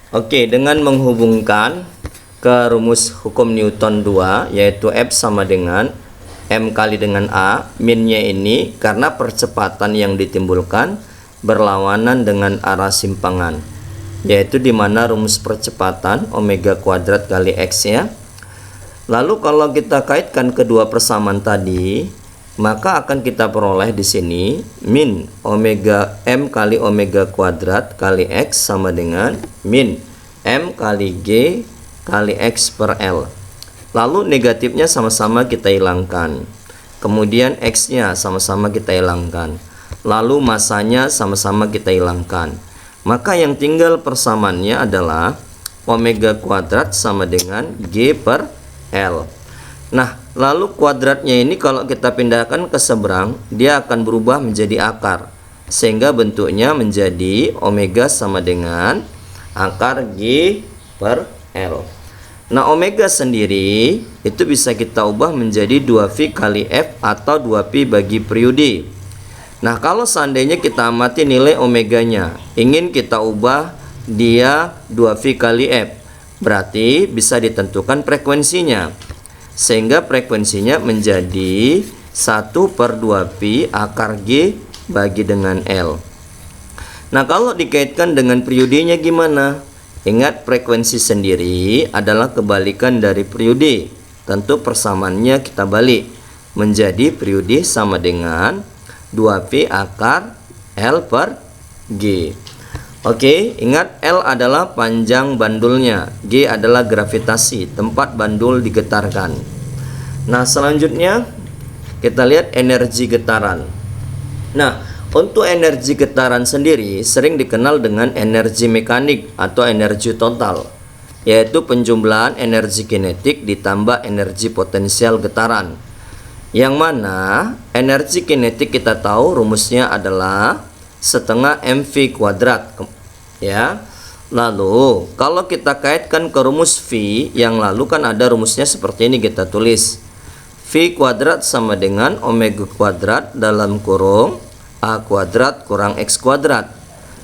Oke, dengan menghubungkan ke rumus hukum Newton 2, yaitu F sama dengan M kali dengan A, minnya ini karena percepatan yang ditimbulkan berlawanan dengan arah simpangan, yaitu dimana rumus percepatan omega kuadrat kali X ya. Lalu kalau kita kaitkan kedua persamaan tadi, maka akan kita peroleh di sini min omega M kali omega kuadrat kali X sama dengan min M kali G kali X per L. Lalu negatifnya sama-sama kita hilangkan. Kemudian X-nya sama-sama kita hilangkan. Lalu masanya sama-sama kita hilangkan. Maka yang tinggal persamaannya adalah omega kuadrat sama dengan G per L. Nah, lalu kuadratnya ini kalau kita pindahkan ke seberang, dia akan berubah menjadi akar, sehingga bentuknya menjadi omega sama dengan akar G per L. Nah, omega sendiri itu bisa kita ubah menjadi 2V kali F atau 2Pi bagi periode. Nah, kalau seandainya kita amati nilai omeganya, ingin kita ubah dia 2V kali F, berarti bisa ditentukan frekuensinya, sehingga frekuensinya menjadi 1/2pi akar G bagi dengan L. Nah, kalau dikaitkan dengan periodenya gimana? Ingat, frekuensi sendiri adalah kebalikan dari periode. Tentu persamaannya kita balik menjadi periode sama dengan 2P akar L per G. Oke, ingat L adalah panjang bandulnya, G adalah gravitasi, tempat bandul digetarkan. Nah, selanjutnya kita lihat energi getaran. Nah, untuk energi getaran sendiri sering dikenal dengan energi mekanik atau energi total, yaitu penjumlahan energi kinetik ditambah energi potensial getaran. Yang mana energi kinetik kita tahu rumusnya adalah setengah mv kuadrat ya. Lalu kalau kita kaitkan ke rumus V yang lalu, kan ada rumusnya seperti ini, kita tulis V kuadrat sama dengan omega kuadrat dalam kurung A kuadrat kurang X kuadrat.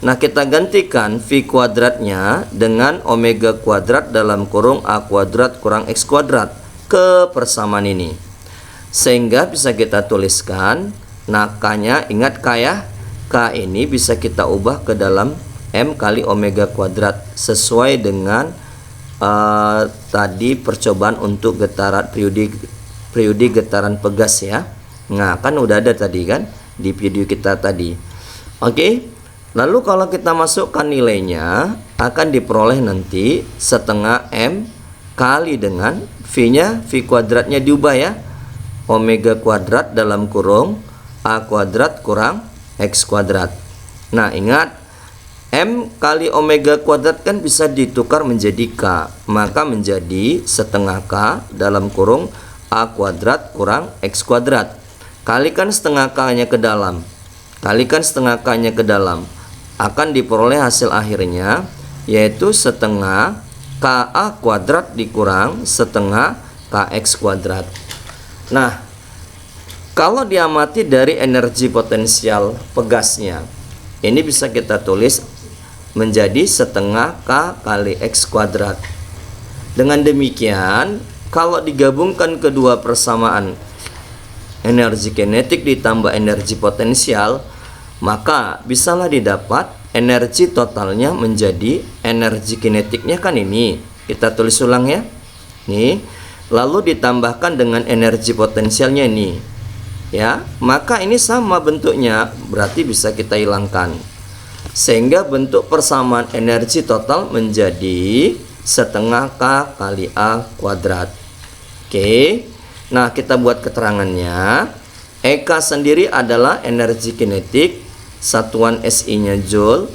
Nah, kita gantikan V kuadratnya dengan omega kuadrat dalam kurung A kuadrat kurang X kuadrat ke persamaan ini, sehingga bisa kita tuliskan, nah K-nya ingat K ya, K ini bisa kita ubah ke dalam M kali omega kuadrat sesuai dengan tadi percobaan untuk getaran periode getaran pegas ya. Nah, kan udah ada tadi kan di video kita tadi. Oke, lalu kalau kita masukkan nilainya akan diperoleh nanti setengah M kali dengan V-nya, V kuadratnya diubah ya, omega kuadrat dalam kurung A kuadrat kurang X kuadrat. Nah, ingat M kali omega kuadrat kan bisa ditukar menjadi K, maka menjadi setengah K dalam kurung A kuadrat kurang X kuadrat. Kalikan setengah K-nya ke dalam, kalikan setengah K-nya ke dalam, akan diperoleh hasil akhirnya yaitu setengah KA kuadrat dikurang setengah KX kuadrat. Nah, kalau diamati dari energi potensial pegasnya, ini bisa kita tulis menjadi setengah K kali X kuadrat. Dengan demikian, kalau digabungkan kedua persamaan energi kinetik ditambah energi potensial, maka bisalah didapat energi totalnya menjadi energi kinetiknya kan ini. Kita tulis ulang ya. Nih, lalu ditambahkan dengan energi potensialnya ini. Ya, maka ini sama bentuknya, berarti bisa kita hilangkan. Sehingga bentuk persamaan energi total menjadi setengah K kali A kuadrat. Oke, nah kita buat keterangannya. EK sendiri adalah energi kinetik, satuan SI nya Joule.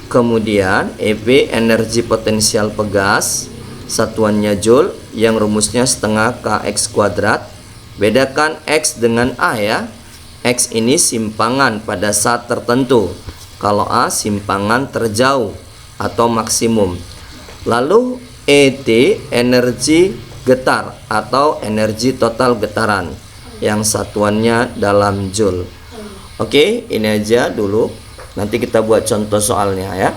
Kemudian EP energi potensial pegas, satuannya Joule, yang rumusnya setengah KX kuadrat. Bedakan X dengan A ya. X ini simpangan pada saat tertentu, kalau A simpangan terjauh atau maksimum. Lalu ET energi getar atau energi total getaran, yang satuannya dalam Joule. Oke, ini aja dulu. Nanti kita buat contoh soalnya ya.